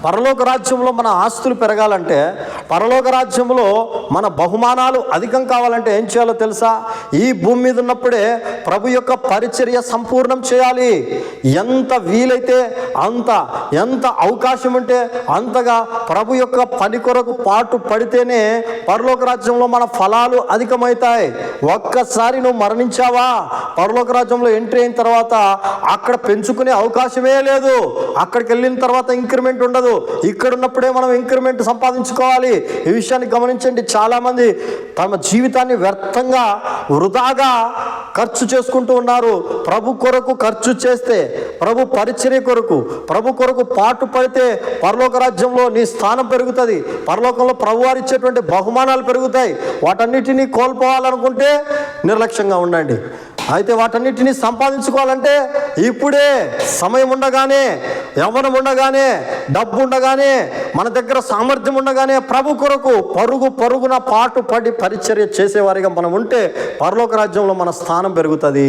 పరలోక రాజ్యంలో మన ఆస్తులు పెరగాలంటే, పరలోక రాజ్యంలో మన బహుమానాలు అధికం కావాలంటే ఏం చేయాలో తెలుసా? ఈ భూమి మీద ఉన్నప్పుడే ప్రభు యొక్క పరిచర్య సంపూర్ణం చేయాలి. ఎంత వీలైతే అంత, ఎంత అవకాశం ఉంటే అంతగా ప్రభు యొక్క పని కొరకు పాటు పడితేనే పరలోక రాజ్యంలో మన ఫలాలు అధికమవుతాయి. ఒక్కసారి నువ్వు మరణించావా, పరలోక రాజ్యంలో ఎంట్రీ అయిన తర్వాత అక్కడ పెంచుకునే అవకాశమే లేదు. అక్కడికి వెళ్ళిన తర్వాత ఇంక్రిమెంట్ ఉండదు. ఇక్కడ ఉన్నప్పుడే మనం ఇంక్రిమెంట్ సంపాదించుకోవాలి. ఈ విషయాన్ని గమనించండి. చాలామంది తమ జీవితాన్ని వ్యర్థంగా, వృధాగా ఖర్చు చేసుకుంటూ ఉన్నారు. ప్రభు కొరకు ఖర్చు చేస్తే, ప్రభు పరిచర్య కొరకు, ప్రభు కొరకు పాటు పడితే పరలోక రాజ్యంలో నీ స్థానం పెరుగుతుంది. పరలోకంలో ప్రభు వారు ఇచ్చేటువంటి బహుమానాలు పెరుగుతాయి. వాటన్నిటినీ కోల్పోవాలనుకుంటే నిర్లక్ష్యంగా ఉండండి. అయితే వాటన్నిటిని సంపాదించుకోవాలంటే ఇప్పుడే సమయం ఉండగానే, యవ్వనం ఉండగానే, డబ్బు ఉండగానే, మన దగ్గర సామర్థ్యం ఉండగానే ప్రభు కొరకు పరుగున పాటు పడి పరిచర్య చేసేవారిగా మనం ఉంటే పరలోక రాజ్యంలో మన స్థానం పెరుగుతుంది.